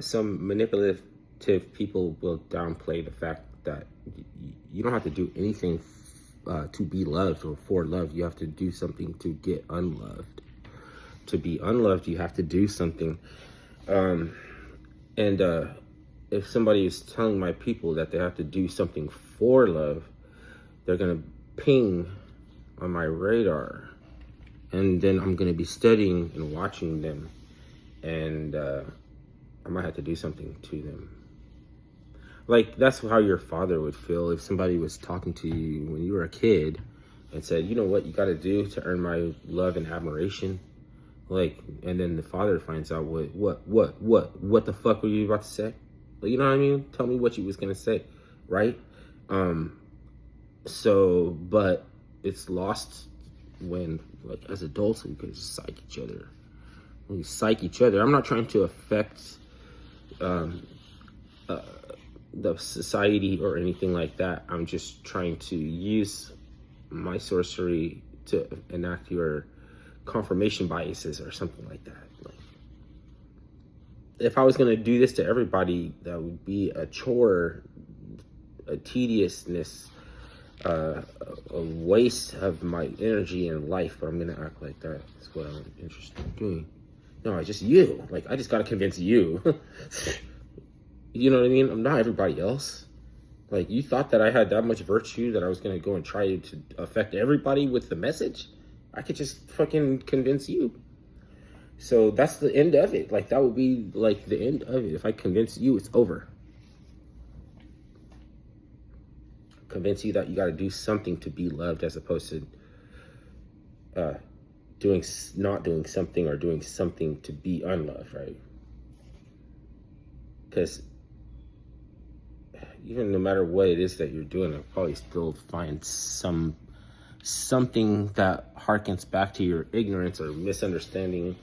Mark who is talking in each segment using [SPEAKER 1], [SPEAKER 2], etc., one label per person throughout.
[SPEAKER 1] some manipulative people will downplay the fact that you don't have to do anything to be loved or for love. You have to do something to get unloved. To be unloved, you have to do something. And if somebody is telling my people that they have to do something for love, they're going to ping on my radar. And then I'm going to be studying and watching them. And I might have to do something to them. Like, that's how your father would feel if somebody was talking to you when you were a kid and said, you know what you got to do to earn my love and admiration? Like, and then the father finds out what the fuck were you about to say? Like, you know what I mean? Tell me what you was going to say, right? So, but it's lost when, like, as adults, we can just psych each other. We psych each other. I'm not trying to affect the society or anything like that. I'm just trying to use my sorcery to enact your confirmation biases or something like that. Like, if I was going to do this to everybody, that would be a chore, a tediousness, a waste of my energy and life. But I'm going to act like that. That's what I'm interested in doing. No, it's just you. Like, I just got to convince you. You know what I mean? I'm not everybody else. Like, you thought that I had that much virtue that I was going to go and try to affect everybody with the message? I could just fucking convince you. So that's the end of it. Like, that would be like the end of it. If I convince you, it's over. Convince you that you got to do something to be loved, as opposed to not doing something or doing something to be unloved, right? Because even no matter what it is that you're doing, I'll probably still find something that harkens back to your ignorance or misunderstanding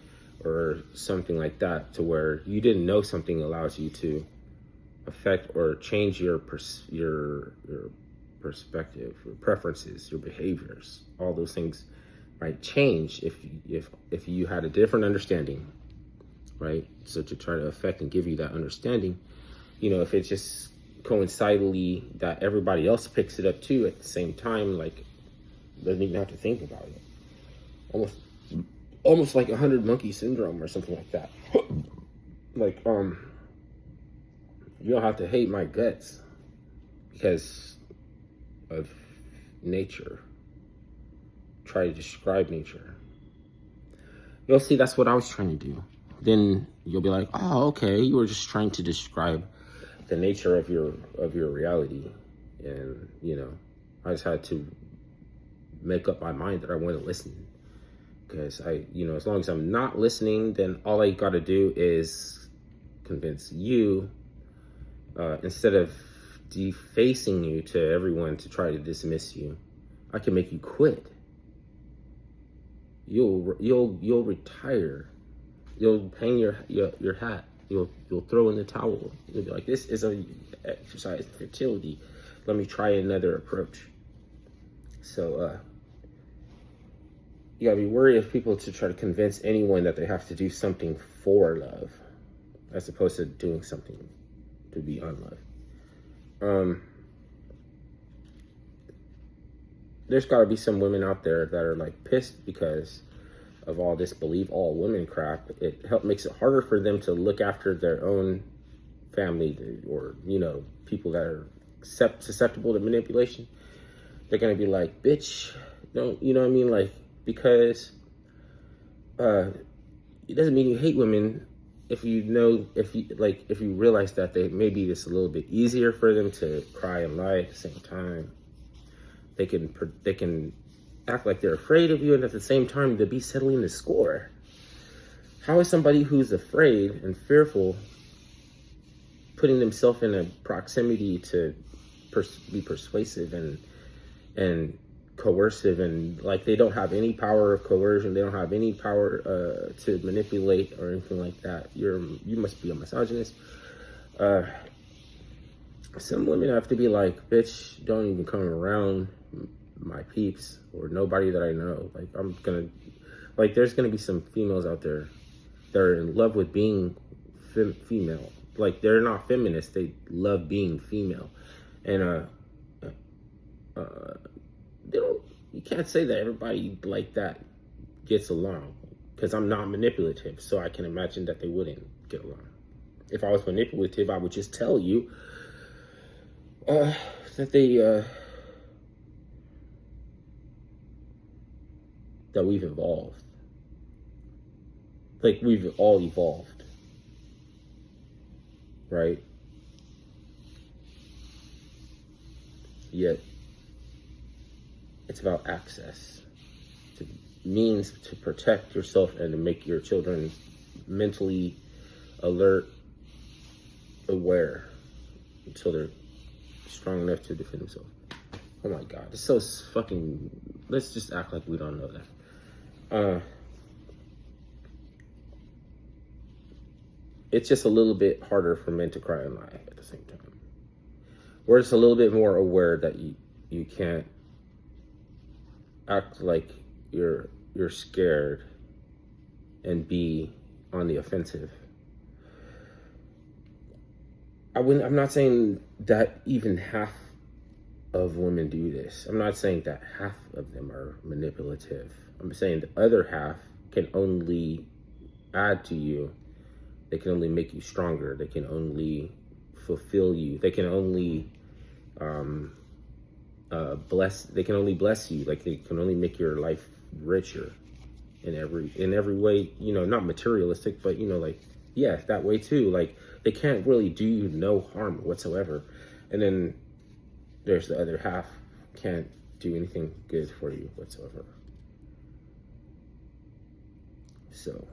[SPEAKER 1] or something like that, to where you didn't know something allows you to affect or change your perspective, your preferences, your behaviors. All those things might change if you had a different understanding, right? So to try to affect and give you that understanding, you know, if it's just coincidentally that everybody else picks it up too at the same time, like, doesn't even have to think about it. Almost like 100 monkey syndrome or something like that. Like, you don't have to hate my guts because of nature. Try to describe nature. You'll see that's what I was trying to do. Then you'll be like, oh, okay, you were just trying to describe the nature of your reality. And, you know, I just had to make up my mind that I want to listen. Because as long as I'm not listening, then all I got to do is convince you, instead of defacing you to everyone to try to dismiss you. I can make you quit. You'll retire. You'll hang your hat. You'll throw in the towel. You'll be like, this is a exercise in fertility. Let me try another approach. So you gotta be worried of people to try to convince anyone that they have to do something for love, as opposed to doing something to be unloved. There's got to be some women out there that are like pissed because of all this believe all women crap. It makes it harder for them to look after their own family, or, you know, people that are susceptible to manipulation. They're gonna be like, bitch, don't, you know what I mean? Like, because it doesn't mean you hate women if you realize that they maybe it's a little bit easier for them to cry and lie at the same time. They can act like they're afraid of you, and at the same time, they'll be settling the score. How is somebody who's afraid and fearful putting themselves in a proximity to be persuasive and coercive, and like they don't have any power of coercion, they don't have any power to manipulate or anything like that? You must be a misogynist. Some women have to be like, bitch, don't even come around my peeps or nobody that I know. Like, there's gonna be some females out there that are in love with being female. Like, they're not feminists. They love being female. And they don't. You can't say that everybody like that gets along, because I'm not manipulative, so I can imagine that they wouldn't get along. If I was manipulative, I would just tell you that that we've evolved. Like, we've all evolved, right? Yet it's about access to means to protect yourself and to make your children mentally alert, aware, until they're strong enough to defend themselves. Oh my God, it's so fucking. Let's just act like we don't know that. It's just a little bit harder for men to cry and lie at the same time. We're just a little bit more aware that you can't act like you're scared and be on the offensive. I'm not saying that even half of women do this. I'm not saying that half of them are manipulative. I'm saying the other half can only add to you. They can only make you stronger. They can only fulfill you. They can only bless. They can only bless you. Like, they can only make your life richer in every way. You know, not materialistic, but like, yeah, that way too. Like, they can't really do you no harm whatsoever. And then there's the other half, can't do anything good for you whatsoever. So